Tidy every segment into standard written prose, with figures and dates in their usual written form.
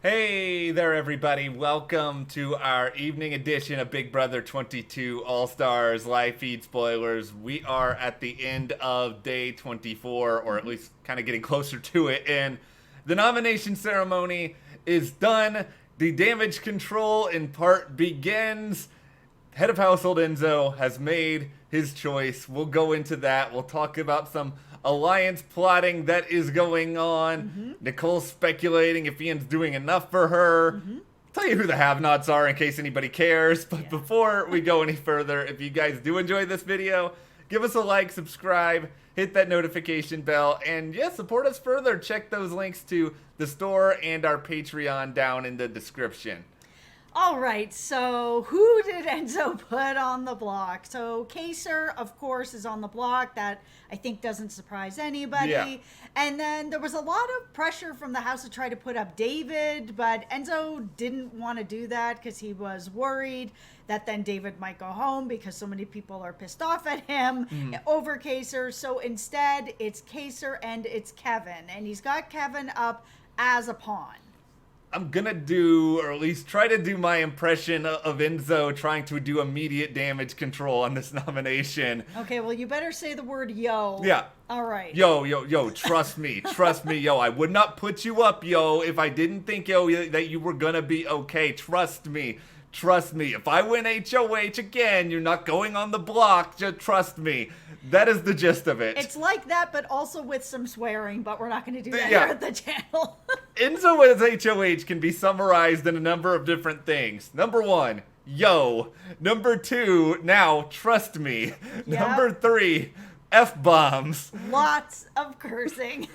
Hey there, everybody. Welcome to our evening edition of Big Brother 22 All-Stars live feed spoilers. We are at the end of day 24, or at least kind of getting closer to it, and the nomination ceremony is done. The damage control in part begins. Head of Household Enzo has made his choice. We'll go into that. We'll talk about some alliance plotting that is going on. Nicole's speculating if Ian's doing enough for her. Tell you who the have-nots are in case anybody cares. But before we go any further, if you guys do enjoy this video, give us a like, subscribe, hit that notification bell, and yeah, support us further. Check those links to the store and our Patreon down in the description. All right, so who did Enzo put on the block? So Kaser, of course, is on the block. That I think doesn't surprise anybody. Yeah. And then there was a lot of pressure from the house to try to put up David, but Enzo didn't want to do that because he was worried that then David might go home because so many people are pissed off at him over Kaser. So instead, it's Kaser and it's Kevin. And he's got Kevin up as a pawn. I'm gonna do, or at least try to do, my impression of Enzo trying to do immediate damage control on this nomination. Okay, well, you better say the word yo. Yeah. All right. Yo, trust me, yo. I would not put you up, yo, if I didn't think, yo, that you were gonna be okay. Trust me. If I win HOH again, you're not going on the block. Just trust me. That is the gist of it. It's like that, but also with some swearing, but we're not going to do that Yeah. here at the channel. Enzo as HOH can be summarized in a number of different things. Number one, yo. Number two, now, trust me. Yep. Number three, F-bombs. Lots of cursing.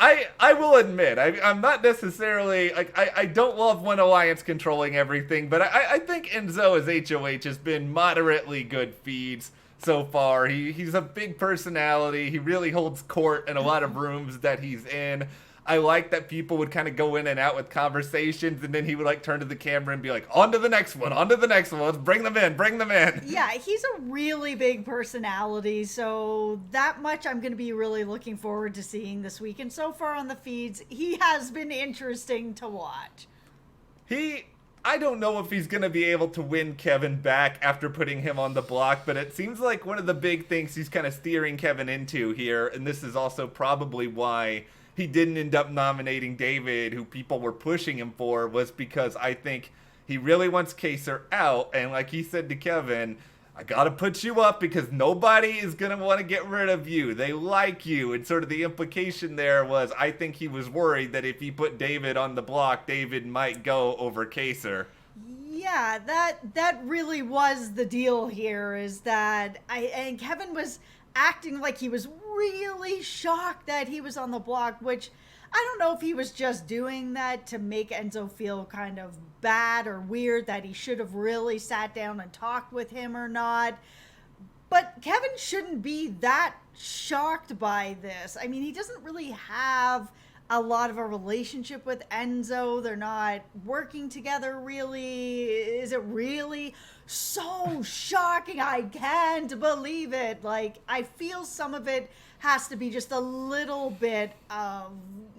I will admit, I'm not necessarily, like, I don't love when Alliance controlling everything, but I think Enzo as HOH has been moderately good feeds so far. He's a big personality. He really holds court in a lot of rooms that he's in. I like that people would kind of go in and out with conversations, and then he would like turn to the camera and be like, on to the next one, let's bring them in. Yeah, he's a really big personality, so that much I'm going to be really looking forward to seeing this week. And so far on the feeds, he has been interesting to watch. I don't know if he's going to be able to win Kevin back after putting him on the block, but it seems like one of the big things he's kind of steering Kevin into here, and this is also probably why he didn't end up nominating David, who people were pushing him for, was because I think he really wants Kaser out, and like he said to Kevin, I gotta put you up because nobody is gonna want to get rid of you. They like you. And sort of the implication there was, I think he was worried that if he put David on the block, David might go over Kaser. Yeah, that really was the deal here, is that and Kevin was acting like he was really shocked that he was on the block, which I don't know if he was just doing that to make Enzo feel kind of bad or weird, that he should have really sat down and talked with him or not. But Kevin shouldn't be that shocked by this. I mean, he doesn't really have a lot of a relationship with Enzo. They're not working together really. Is it really so shocking? I can't believe it. Like, I feel some of it has to be just a little bit of,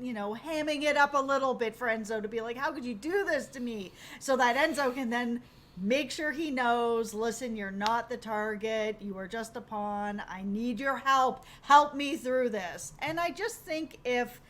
hamming it up a little bit for Enzo to be like, how could you do this to me? So that Enzo can then make sure he knows, listen, you're not the target. You are just a pawn. I need your help. Help me through this. And I just think if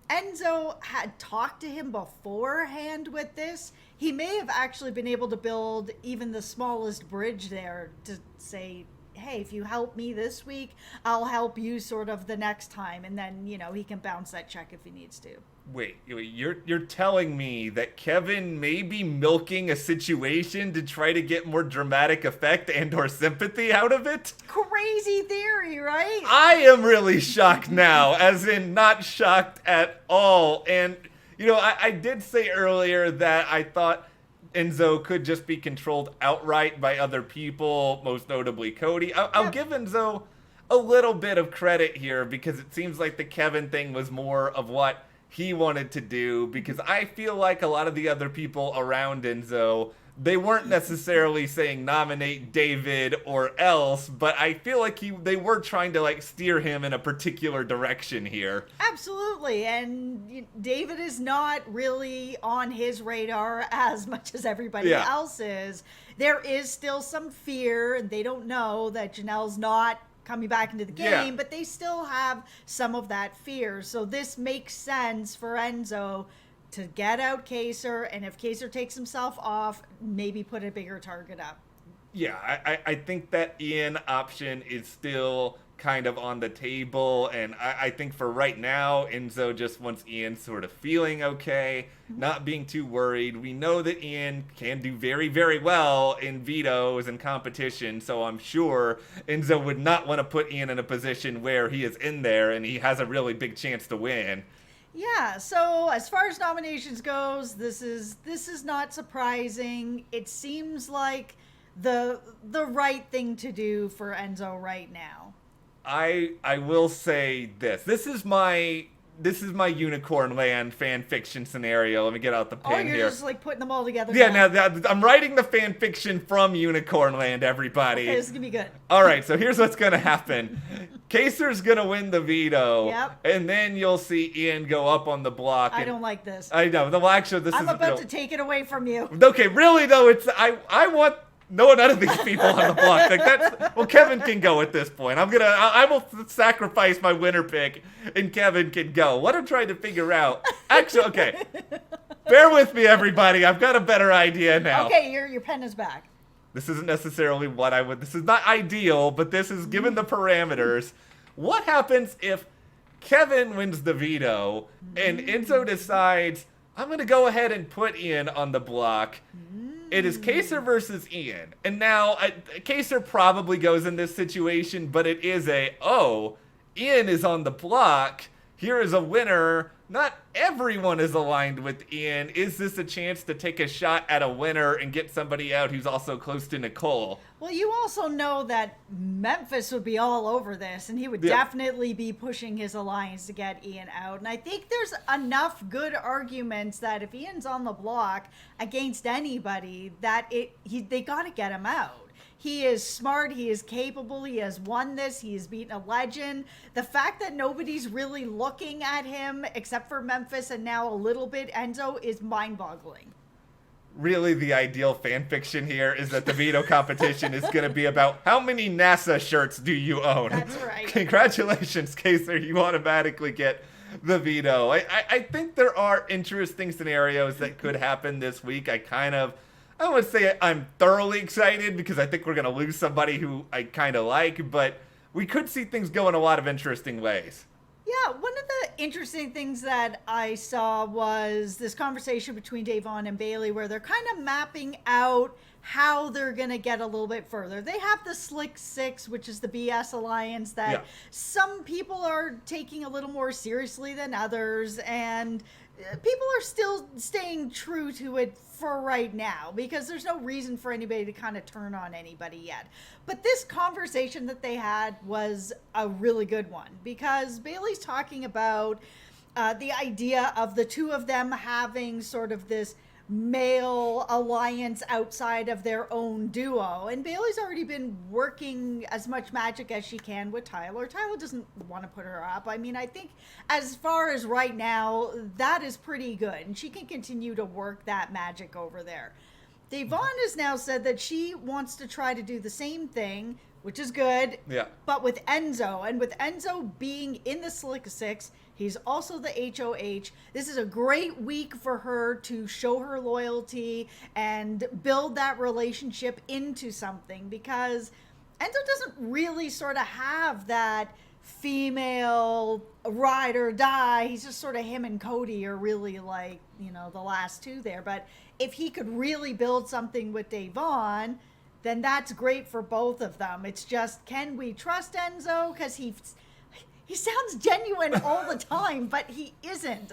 Enzo had talked to him beforehand with this, he may have actually been able to build even the smallest bridge there to say, hey, if you help me this week, I'll help you sort of the next time. And then, he can bounce that check if he needs to. Wait, you're telling me that Kevin may be milking a situation to try to get more dramatic effect and or sympathy out of it? Crazy theory, right? I am really shocked now, as in not shocked at all. And, I did say earlier that I thought Enzo could just be controlled outright by other people, most notably Cody. I'll give Enzo a little bit of credit here because it seems like the Kevin thing was more of what he wanted to do, because I feel like a lot of the other people around Enzo, they weren't necessarily saying nominate David or else, but I feel like they were trying to like steer him in a particular direction here. Absolutely, and David is not really on his radar as much as everybody else is. There is still some fear, and they don't know that Janelle's not coming back into the game, but they still have some of that fear. So this makes sense for Enzo to get out Kaser, and if Kaser takes himself off, maybe put a bigger target up. Yeah, I think that Ian option is still kind of on the table, and I think for right now, Enzo just wants Ian sort of feeling okay, not being too worried. We know that Ian can do very, very well in vetoes and competition, so I'm sure Enzo would not want to put Ian in a position where he is in there and he has a really big chance to win. Yeah, so as far as nominations goes, this is not surprising. It seems like the right thing to do for Enzo right now. I will say this. This is my Unicorn Land fan fiction scenario. Let me get out the pen here. Oh, you're just like putting them all together. Yeah, now I'm writing the fan fiction from Unicorn Land, everybody. Okay, this is gonna be good. All right, so here's what's gonna happen. Kaser's gonna win the veto, and then you'll see Ian go up on the block. I don't like this. I know. Well, actually, I'm about to take it away from you. Okay, really though, I want none of these people on the block. Like well, Kevin can go at this point. I will sacrifice my winner pick, and Kevin can go. What I'm trying to figure out, actually, okay, bear with me, everybody. I've got a better idea now. Okay, your pen is back. This isn't necessarily what I would. This is not ideal, but this is given the parameters. What happens if Kevin wins the veto and Enzo decides, I'm going to go ahead and put Ian on the block? It is Kaser versus Ian. And now, Kaser probably goes in this situation, but it is Ian is on the block. Here is a winner. Not everyone is aligned with Ian. Is this a chance to take a shot at a winner and get somebody out who's also close to Nicole? Well, you also know that Memphis would be all over this, and he would definitely be pushing his alliance to get Ian out. And I think there's enough good arguments that if Ian's on the block against anybody, that they got to get him out. He is smart, he is capable, he has won this, he has beaten a legend. The fact that nobody's really looking at him except for Memphis and now a little bit Enzo is mind-boggling. Really, the ideal fan fiction here is that the veto competition is going to be about how many NASA shirts do you own? That's right. Congratulations, Kaser, you automatically get the veto. I think there are interesting scenarios that could happen this week. I would say I'm thoroughly excited because I think we're going to lose somebody who I kind of like, but we could see things go in a lot of interesting ways. Yeah, one of the interesting things that I saw was this conversation between Davon and Bailey where they're kind of mapping out how they're going to get a little bit further. They have the Slick Six, which is the BS alliance that some people are taking a little more seriously than others, and people are still staying true to it for right now because there's no reason for anybody to kind of turn on anybody yet. But this conversation that they had was a really good one because Bailey's talking about the idea of the two of them having sort of this male alliance outside of their own duo, and Bailey's already been working as much magic as she can with Tyler. Tyler doesn't want to put her up. I mean, I think as far as right now, that is pretty good, and she can continue to work that magic over there. Devon has now said that she wants to try to do the same thing, which is good, but with Enzo, and with Enzo being in the Slick Six, he's also the HOH. This is a great week for her to show her loyalty and build that relationship into something because Enzo doesn't really sort of have that female ride or die. He's just sort of him and Cody are really like, the last two there. But if he could really build something with Devon, then that's great for both of them. It's just, can we trust Enzo? Because he sounds genuine all the time, but he isn't.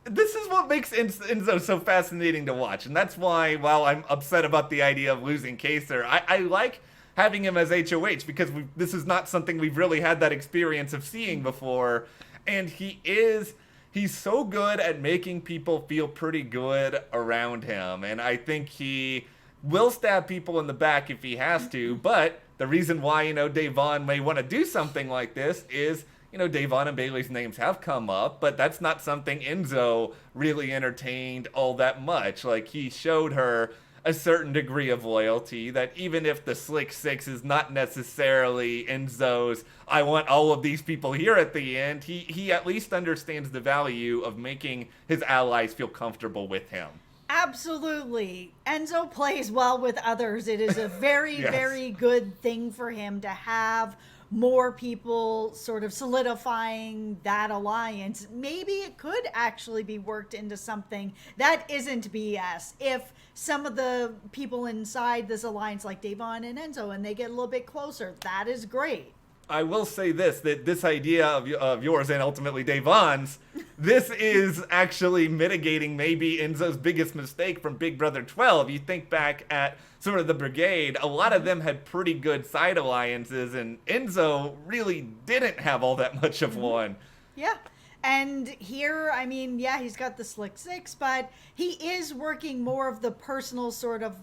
This is what makes Enzo so fascinating to watch, and that's why, while I'm upset about the idea of losing Kaser, I like having him as HOH because this is not something we've really had that experience of seeing before, and he is he's so good at making people feel pretty good around him. And I think he will stab people in the back if he has to. But the reason why, Davon may want to do something like this is, Davon and Bailey's names have come up, but that's not something Enzo really entertained all that much. Like, he showed her a certain degree of loyalty that even if the Slick Six is not necessarily Enzo's, I want all of these people here at the end, he at least understands the value of making his allies feel comfortable with him. Absolutely. Enzo plays well with others. It is a very, Yes. very good thing for him to have more people sort of solidifying that alliance. Maybe it could actually be worked into something that isn't BS. If some of the people inside this alliance, like Davon and Enzo, and they get a little bit closer, that is great. I will say that this idea of yours and ultimately Davon's, this is actually mitigating maybe Enzo's biggest mistake from Big Brother 12. You think back at sort of the Brigade, a lot of them had pretty good side alliances, and Enzo really didn't have all that much of one. Yeah. And here, I mean, yeah, he's got the Slick Six, but he is working more of the personal sort of,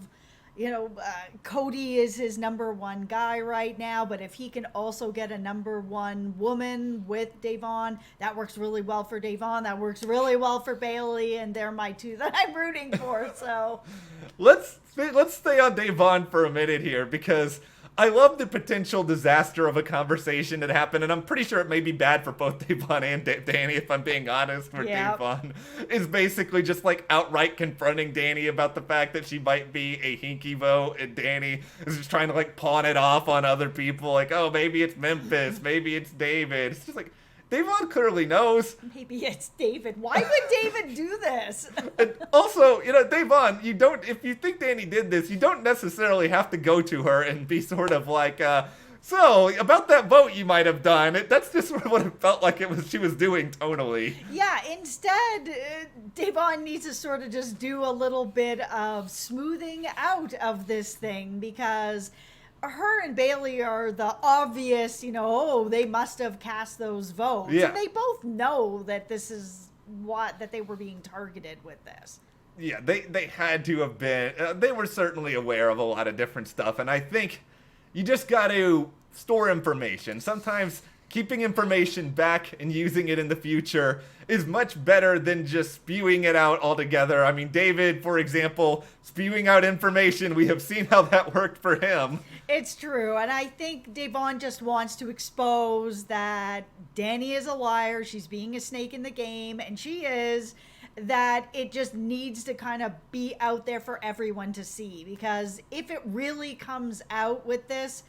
Cody is his number one guy right now, but if he can also get a number one woman with Davon, that works really well for Davon. That works really well for Bailey, and they're my two that I'm rooting for. So Let's stay on Davon for a minute here, because I love the potential disaster of a conversation that happened, and I'm pretty sure it may be bad for both Davon and Danny, if I'm being honest, where Davon is basically just like outright confronting Danny about the fact that she might be a hinky vote, and Danny is just trying to like pawn it off on other people, like, oh, maybe it's Memphis, maybe it's David. It's just like, Davon clearly knows. Maybe it's David. Why would David do this? And also, Davon, if you think Danny did this, you don't necessarily have to go to her and be sort of like, so, about that vote you might have done, that's just sort of what it felt like she was doing tonally. Yeah, instead, Davon needs to sort of just do a little bit of smoothing out of this thing, because her and Bailey are the obvious, they must have cast those votes. Yeah. And they both know that this is that they were being targeted with this. Yeah, they had to have been, they were certainly aware of a lot of different stuff, and I think you just got to store information. Sometimes keeping information back and using it in the future is much better than just spewing it out altogether. I mean, David, for example, spewing out information, we have seen how that worked for him. It's true, and I think Davon just wants to expose that Danny is a liar, she's being a snake in the game, and she is, that it just needs to kind of be out there for everyone to see, because if it really comes out with this,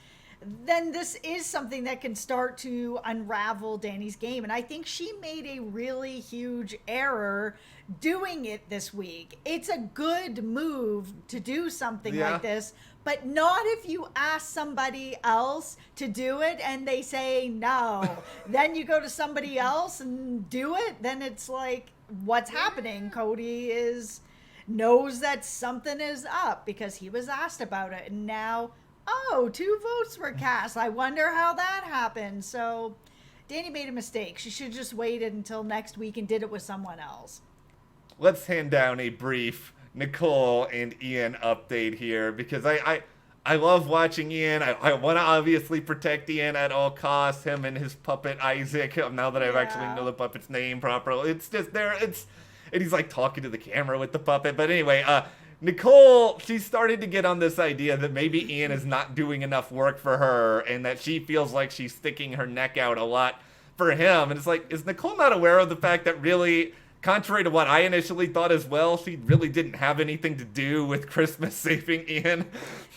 then this is something that can start to unravel Danny's game. And I think she made a really huge error doing it this week. It's a good move to do something like this, but not if you ask somebody else to do it and they say no. Then you go to somebody else and do it. Then it's like, what's happening? Cody knows that something is up because he was asked about it. And now, 2 votes were cast. I wonder how that happened. So Danny made a mistake. She should have just waited until next week and did it with someone else. Let's hand down a brief Nicole and Ian update here, because I love watching Ian. I want to obviously protect Ian at all costs, him and his puppet Isaac, now that I've actually know the puppet's name properly. It's just there. And he's like talking to the camera with the puppet. But anyway, Nicole, she started to get on this idea that maybe Ian is not doing enough work for her, and that she feels like she's sticking her neck out a lot for him. And it's like, is Nicole not aware of the fact that really, contrary to what I initially thought as well, she really didn't have anything to do with Christmas saving Ian?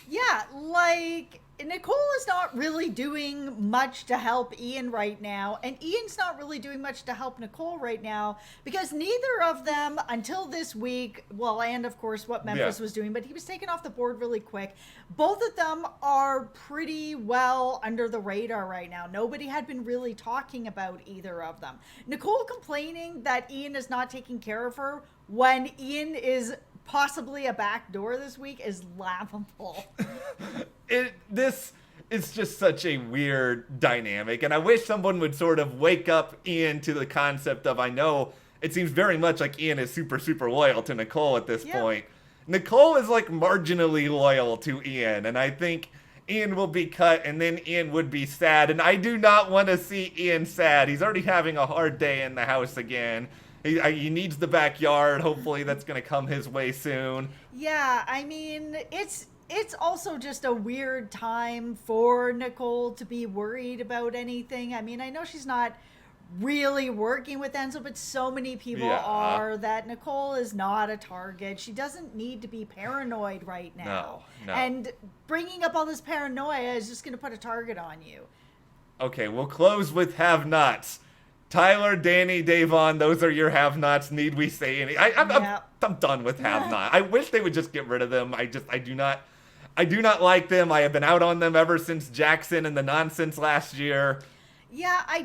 Yeah, like, Nicole is not really doing much to help Ian right now, and Ian's not really doing much to help Nicole right now, because neither of them, until this week, well, and of course what Memphis was doing, but he was taken off the board really quick. Both of them are pretty well under the radar right now. Nobody had been really talking about either of them. Nicole complaining that Ian is not taking care of her when Ian is possibly a backdoor this week is laughable. This is just such a weird dynamic, and I wish someone would sort of wake up Ian to the concept of, I know it seems very much like Ian is super, super loyal to Nicole at this Yep. point. Nicole is like marginally loyal to Ian, and I think Ian will be cut, and then Ian would be sad, and I do not want to see Ian sad. He's already having a hard day in the house again. He needs the backyard. Hopefully that's going to come his way soon. Yeah, I mean, it's also just a weird time for Nicole to be worried about anything. I mean, I know she's not really working with Enzo, but so many people Yeah. are that Nicole is not a target. She doesn't need to be paranoid right now. No. And bringing up all this paranoia is just going to put a target on you. Okay, we'll close with have-nots. Tyler, Danny, Davon, those are your have-nots. Need we say any? I'm done with have-not. I wish they would just get rid of them. I do not like them. I have been out on them ever since Jackson and the nonsense last year. Yeah, I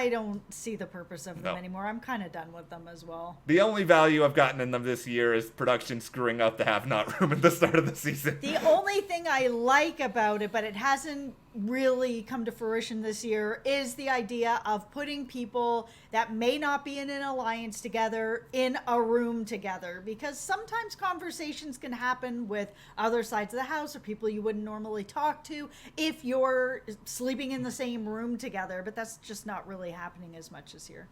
don't see the purpose of them No. anymore. I'm kind of done with them as well. The only value I've gotten in them this year is production screwing up the have-not room at the start of the season. The only thing I like about it, but it hasn't really come to fruition this year, is the idea of putting people that may not be in an alliance together in a room together. Because sometimes conversations can happen with other sides of the house or people you wouldn't normally talk to if you're sleeping in the same room together. But that's just not really happening as much this year.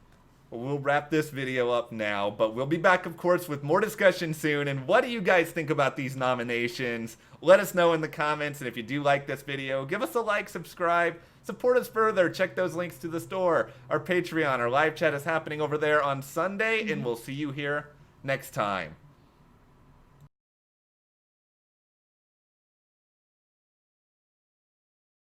We'll wrap this video up now, but we'll be back, of course, with more discussion soon. And what do you guys think about these nominations? Let us know in the comments. And if you do like this video, give us a like, subscribe, support us further. Check those links to the store, our Patreon, our live chat is happening over there on Sunday, and we'll see you here next time.